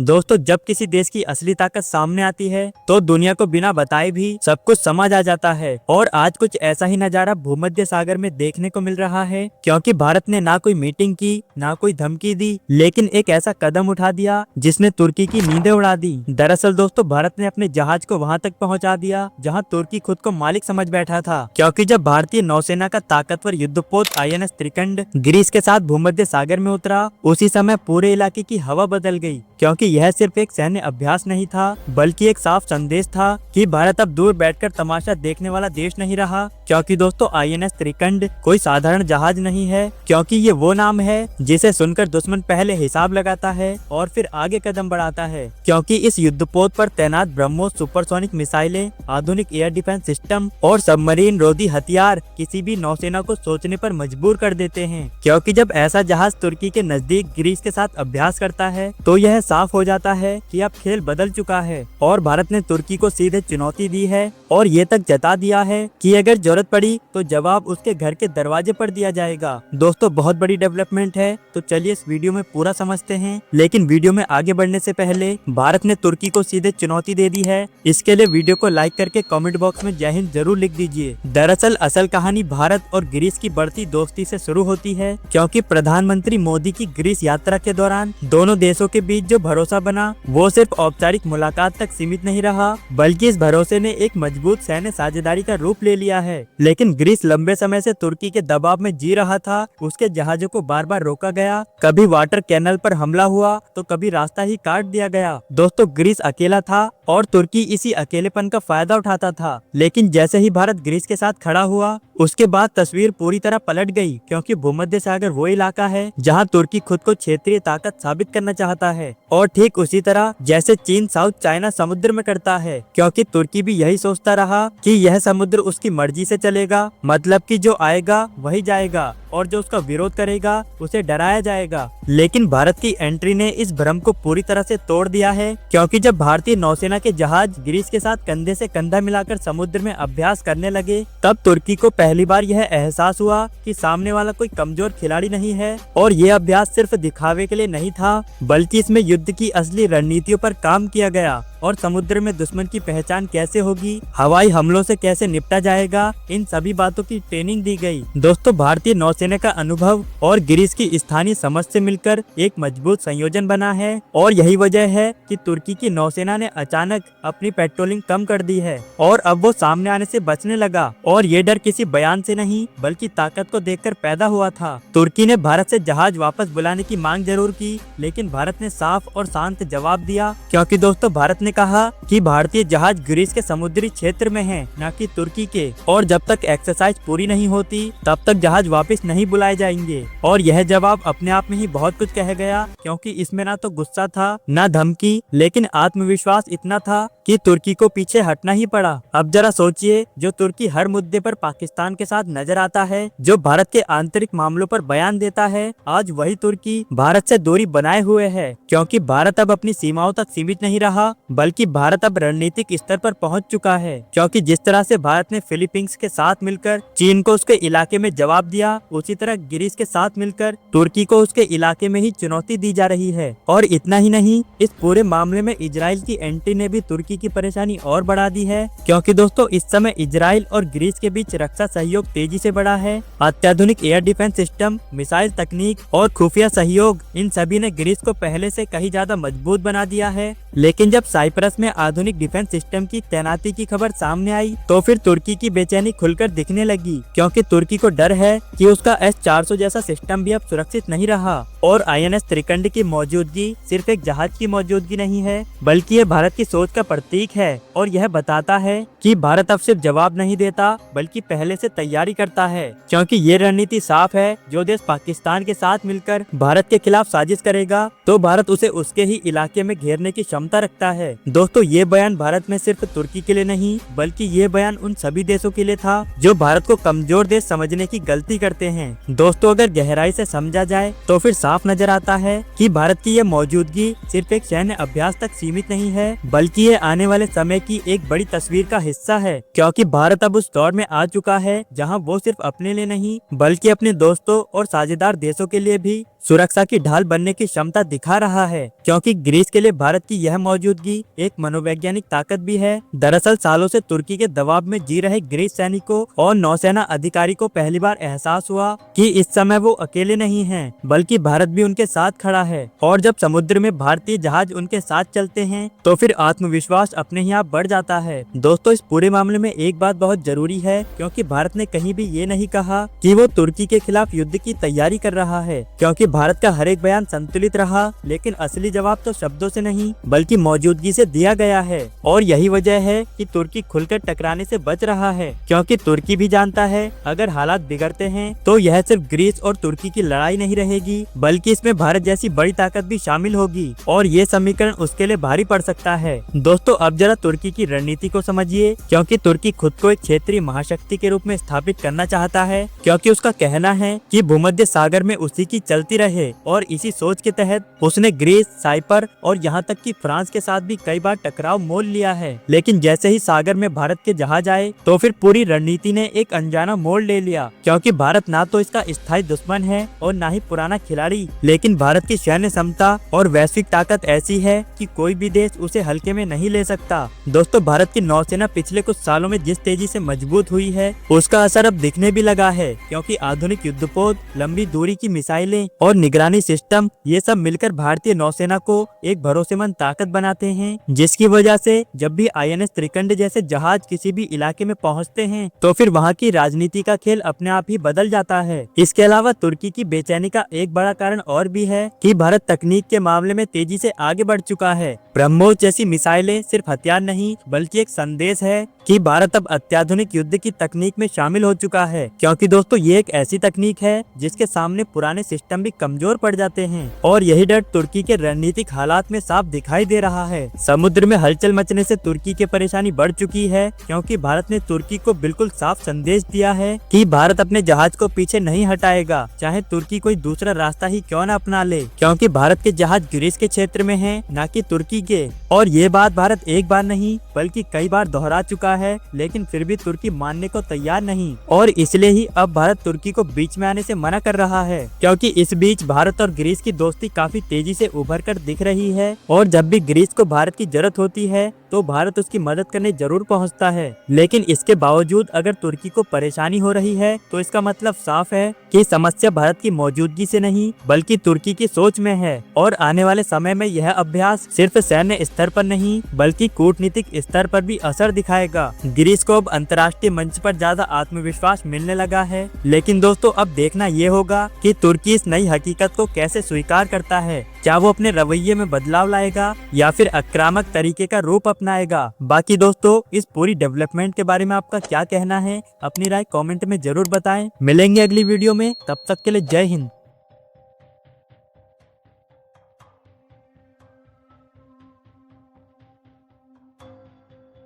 दोस्तों, जब किसी देश की असली ताकत सामने आती है तो दुनिया को बिना बताए भी सब कुछ समझ आ जाता है। और आज कुछ ऐसा ही नजारा भूमध्य सागर में देखने को मिल रहा है, क्योंकि भारत ने ना कोई मीटिंग की, ना कोई धमकी दी, लेकिन एक ऐसा कदम उठा दिया जिसने तुर्की की नींदें उड़ा दी। दरअसल दोस्तों, भारत ने अपने जहाज को वहां तक पहुंचा दिया जहां तुर्की खुद को मालिक समझ बैठा था, क्योंकि जब भारतीय नौसेना का ताकतवर युद्धपोत INS त्रिकंड ग्रीस के साथ भूमध्य सागर में उतरा, उसी समय पूरे इलाके की हवा बदल गई। क्योंकि यह सिर्फ एक सैन्य अभ्यास नहीं था, बल्कि एक साफ संदेश था कि भारत अब दूर बैठकर तमाशा देखने वाला देश नहीं रहा। क्योंकि दोस्तों, INS त्रिकंड कोई साधारण जहाज नहीं है, क्योंकि ये वो नाम है जिसे सुनकर दुश्मन पहले हिसाब लगाता है और फिर आगे कदम बढ़ाता है। क्योंकि इस युद्धपोत पर तैनात ब्रह्मोस सुपरसोनिक मिसाइलें, आधुनिक एयर डिफेंस सिस्टम और सबमरीन रोधी हथियार किसी भी नौसेना को सोचने पर मजबूर कर देते हैं। क्योंकि जब ऐसा जहाज तुर्की के नजदीक ग्रीस के साथ अभ्यास करता है तो यह साफ हो जाता है कि अब खेल बदल चुका है और भारत ने तुर्की को सीधे चुनौती दी है और ये तक जता दिया है कि अगर जरूरत पड़ी तो जवाब उसके घर के दरवाजे पर दिया जाएगा। दोस्तों, बहुत बड़ी डेवलपमेंट है, तो चलिए इस वीडियो में पूरा समझते हैं। लेकिन वीडियो में आगे बढ़ने से पहले, भारत ने तुर्की को सीधे चुनौती दे दी है, इसके लिए वीडियो को लाइक करके कमेंट बॉक्स में जय हिंद जरूर लिख दीजिए। दरअसल असल कहानी भारत और ग्रीस की बढ़ती दोस्ती से शुरू होती है, क्योंकि प्रधानमंत्री मोदी की ग्रीस यात्रा के दौरान दोनों देशों के बीच जो भरोसा बना वो सिर्फ औपचारिक मुलाकात तक सीमित नहीं रहा, बल्कि इस भरोसे ने एक मजबूत सैन्य साझेदारी का रूप ले लिया है। लेकिन ग्रीस लंबे समय से तुर्की के दबाव में जी रहा था। उसके जहाजों को बार बार रोका गया, कभी वाटर कैनल पर हमला हुआ तो कभी रास्ता ही काट दिया गया। दोस्तों, ग्रीस अकेला था और तुर्की इसी अकेलेपन का फायदा उठाता था। लेकिन जैसे ही भारत ग्रीस के साथ खड़ा हुआ, उसके बाद तस्वीर पूरी तरह पलट गई, क्योंकि भूमध्य सागर वो इलाका है जहां तुर्की खुद को क्षेत्रीय ताकत साबित करना चाहता है, और ठीक उसी तरह जैसे चीन साउथ चाइना समुद्र में करता है। क्योंकि तुर्की भी यही सोचता रहा कि यह समुद्र उसकी मर्जी से चलेगा, मतलब कि जो आएगा वही जाएगा और जो उसका विरोध करेगा उसे डराया जाएगा। लेकिन भारत की एंट्री ने इस भ्रम को पूरी तरह से तोड़ दिया है, क्योंकि जब भारतीय नौसेना के जहाज ग्रीस के साथ कंधे से कंधा मिलाकर समुद्र में अभ्यास करने लगे, तब तुर्की को पहली बार यह एहसास हुआ कि सामने वाला कोई कमजोर खिलाड़ी नहीं है। और ये अभ्यास सिर्फ दिखावे के लिए नहीं था, बल्कि इसमें युद्ध की असली रणनीतियों पर काम किया गया और समुद्र में दुश्मन की पहचान कैसे होगी, हवाई हमलों से कैसे निपटा जाएगा, इन सभी बातों की ट्रेनिंग दी गई। दोस्तों, भारतीय नौसेना का अनुभव और ग्रीस की स्थानीय समझ से मिलकर एक मजबूत संयोजन बना है, और यही वजह है कि तुर्की की नौसेना ने अचानक अपनी पेट्रोलिंग कम कर दी है और अब वो सामने आने से बचने लगा। और ये डर किसी बयान से नहीं, बल्कि ताकत को देखकर पैदा हुआ था। तुर्की ने भारत से जहाज वापस बुलाने की मांग जरूर की, लेकिन भारत ने साफ और शांत जवाब दिया, क्योंकि दोस्तों, भारत ने कहा कि भारतीय जहाज ग्रीस के समुद्री क्षेत्र में हैं, न कि तुर्की के, और जब तक एक्सरसाइज पूरी नहीं होती तब तक जहाज वापस नहीं बुलाए जाएंगे। और यह जवाब अपने आप में ही बहुत कुछ कह गया, क्योंकि इसमें ना तो गुस्सा था, ना धमकी, लेकिन आत्मविश्वास इतना था कि तुर्की को पीछे हटना ही पड़ा। अब जरा सोचिए, जो तुर्की हर मुद्दे पर पाकिस्तान के साथ नजर आता है, जो भारत के आंतरिक मामलों पर बयान देता है, आज वही तुर्की भारत से दूरी बनाए हुए है। क्योंकि भारत अब अपनी सीमाओं तक सीमित नहीं रहा, बल्कि भारत अब रणनीतिक स्तर पर पहुंच चुका है। क्योंकि जिस तरह से भारत ने फिलीपींस के साथ मिलकर चीन को उसके इलाके में जवाब दिया, उसी तरह ग्रीस के साथ मिलकर तुर्की को उसके इलाके में ही चुनौती दी जा रही है। और इतना ही नहीं, इस पूरे मामले में इजराइल की एंट्री ने भी तुर्की की परेशानी और बढ़ा दी है। क्योंकि दोस्तों, इस समय इजराइल और ग्रीस के बीच रक्षा सहयोग तेजी से बढ़ा है। अत्याधुनिक एयर डिफेंस सिस्टम, मिसाइल तकनीक और खुफिया सहयोग, इन सभी ने ग्रीस को पहले से कहीं ज्यादा मजबूत बना दिया है। लेकिन जब साइप्रस में आधुनिक डिफेंस सिस्टम की तैनाती की खबर सामने आई, तो फिर तुर्की की बेचैनी खुलकर दिखने लगी। क्योंकि तुर्की को डर है कि उसका S-400 जैसा सिस्टम भी अब सुरक्षित नहीं रहा। और INS त्रिकंड की मौजूदगी सिर्फ एक जहाज की मौजूदगी नहीं है, बल्कि ये भारत की सोच का प्रतीक है। और यह बताता है कि भारत अब सिर्फ जवाब नहीं देता, बल्कि पहले से तैयारी करता है। क्योंकि ये रणनीति साफ है, जो देश पाकिस्तान के साथ मिलकर भारत के खिलाफ साजिश करेगा, तो भारत उसे उसके ही इलाके में घेरने की क्षमता रखता है। दोस्तों, ये बयान भारत में सिर्फ तुर्की के लिए नहीं, बल्कि ये बयान उन सभी देशों के लिए था जो भारत को कमजोर देश समझने की गलती करते हैं। दोस्तों, अगर गहराई से समझा जाए तो फिर साफ नजर आता है कि भारत की यह मौजूदगी सिर्फ एक सैन्य अभ्यास तक सीमित नहीं है, बल्कि ये आने वाले समय की एक बड़ी तस्वीर का हिस्सा है। क्योंकि भारत अब उस दौर में आ चुका है जहां वो सिर्फ अपने लिए नहीं, बल्कि अपने दोस्तों और साझेदार देशों के लिए भी सुरक्षा की ढाल बनने की क्षमता दिखा रहा है, क्योंकि ग्रीस के लिए भारत की यह मौजूदगी एक मनोवैज्ञानिक ताकत भी है। दरअसल सालों से तुर्की के दबाव में जी रहे ग्रीस सैनिकों और नौसेना अधिकारी को पहली बार एहसास हुआ कि इस समय वो अकेले नहीं हैं, बल्कि भारत भी उनके साथ खड़ा है। और जब समुद्र में भारतीय जहाज उनके साथ चलते हैं तो फिर आत्मविश्वास अपने ही आप बढ़ जाता है। दोस्तों, इस पूरे मामले में एक बात बहुत जरूरी है, क्योंकि भारत ने कहीं भी ये नहीं कहा कि वो तुर्की के खिलाफ युद्ध की तैयारी कर रहा है, क्योंकि भारत का हर एक बयान संतुलित रहा, लेकिन असली जवाब तो शब्दों से नहीं बल्कि मौजूदगी से दिया गया है। और यही वजह है कि तुर्की खुलकर टकराने से बच रहा है, क्योंकि तुर्की भी जानता है अगर हालात बिगड़ते हैं तो यह सिर्फ ग्रीस और तुर्की की लड़ाई नहीं रहेगी, बल्कि इसमें भारत जैसी बड़ी ताकत भी शामिल होगी, और ये समीकरण उसके लिए भारी पड़ सकता है। दोस्तों, अब जरा तुर्की की रणनीति को समझिए, क्योंकि तुर्की खुद को एक क्षेत्रीय महाशक्ति के रूप में स्थापित करना चाहता है, क्योंकि उसका कहना है कि भूमध्य सागर में उसी की चलती रहे। और इसी सोच के तहत उसने ग्रीस, साइपर और यहाँ तक कि फ्रांस के साथ भी कई बार टकराव मोल लिया है। लेकिन जैसे ही सागर में भारत के जहाज आए तो फिर पूरी रणनीति ने एक अनजाना मोड़ ले लिया, क्योंकि भारत ना तो इसका स्थायी दुश्मन है और ना ही पुराना खिलाड़ी, लेकिन भारत की सैन्य क्षमता और वैश्विक ताकत ऐसी है कि कोई भी देश उसे हल्के में नहीं ले सकता। दोस्तों, भारत की नौसेना पिछले कुछ सालों में जिस तेजी से मजबूत हुई है उसका असर अब दिखने भी लगा है, क्योंकि आधुनिक युद्धपोत, लंबी दूरी की मिसाइलें और निगरानी सिस्टम ये सब मिलकर भारतीय नौसेना को एक भरोसेमंद ताकत बनाते हैं, जिसकी वजह से जब भी INS त्रिकंड जैसे जहाज किसी भी इलाके में पहुंचते हैं तो फिर वहां की राजनीति का खेल अपने आप ही बदल जाता है। इसके अलावा तुर्की की बेचैनी का एक बड़ा कारण और भी है कि भारत तकनीक के मामले में तेजी से आगे बढ़ चुका है। ब्रह्मोस जैसी मिसाइलें सिर्फ हथियार नहीं बल्कि एक संदेश है कि भारत अब अत्याधुनिक युद्ध की तकनीक में शामिल हो चुका है, क्योंकि दोस्तों ये एक ऐसी तकनीक है जिसके सामने पुराने सिस्टम भी कमजोर पड़ जाते हैं। और यही डर तुर्की के रणनीतिक हालात में साफ दिखाई दे रहा है। समुद्र में हलचल मचने से तुर्की की परेशानी बढ़ चुकी है, क्योंकि भारत ने तुर्की को बिल्कुल साफ संदेश दिया है कि भारत अपने जहाज को पीछे नहीं हटाएगा, चाहे तुर्की कोई दूसरा रास्ता ही क्यों न अपना ले, क्योंकि भारत के जहाज ग्रीस के क्षेत्र में हैं, न कि तुर्की के। और ये बात भारत एक बार नहीं बल्कि कई बार दोहरा चुका है, लेकिन फिर भी तुर्की मानने को तैयार नहीं, और इसलिए ही अब भारत तुर्की को बीच में आने से मना कर रहा है, क्योंकि इस बीच भारत और ग्रीस की दोस्ती काफी तेजी से उभर कर दिख रही है। और जब भी ग्रीस को भारत की जरूरत होती है तो भारत उसकी मदद करने जरूर पहुंचता है। लेकिन इसके बावजूद अगर तुर्की को परेशानी हो रही है तो इसका मतलब साफ है कि समस्या भारत की मौजूदगी से नहीं बल्कि तुर्की की सोच में है। और आने वाले समय में यह अभ्यास सिर्फ सैन्य स्तर पर नहीं बल्कि कूटनीतिक स्तर पर भी असर दिखाएगा। ग्रीस को अब अंतर्राष्ट्रीय मंच पर ज्यादा आत्मविश्वास मिलने लगा है, लेकिन दोस्तों अब देखना ये होगा कि तुर्की इस नई हकीकत को कैसे स्वीकार करता है। क्या वो अपने रवैये में बदलाव लाएगा या फिर आक्रामक तरीके का रूप अपनाएगा। बाकी दोस्तों, इस पूरी डेवलपमेंट के बारे में आपका क्या कहना है, अपनी राय कमेंट में जरूर बताएं। मिलेंगे अगली वीडियो में, तब तक के लिए जय हिंद।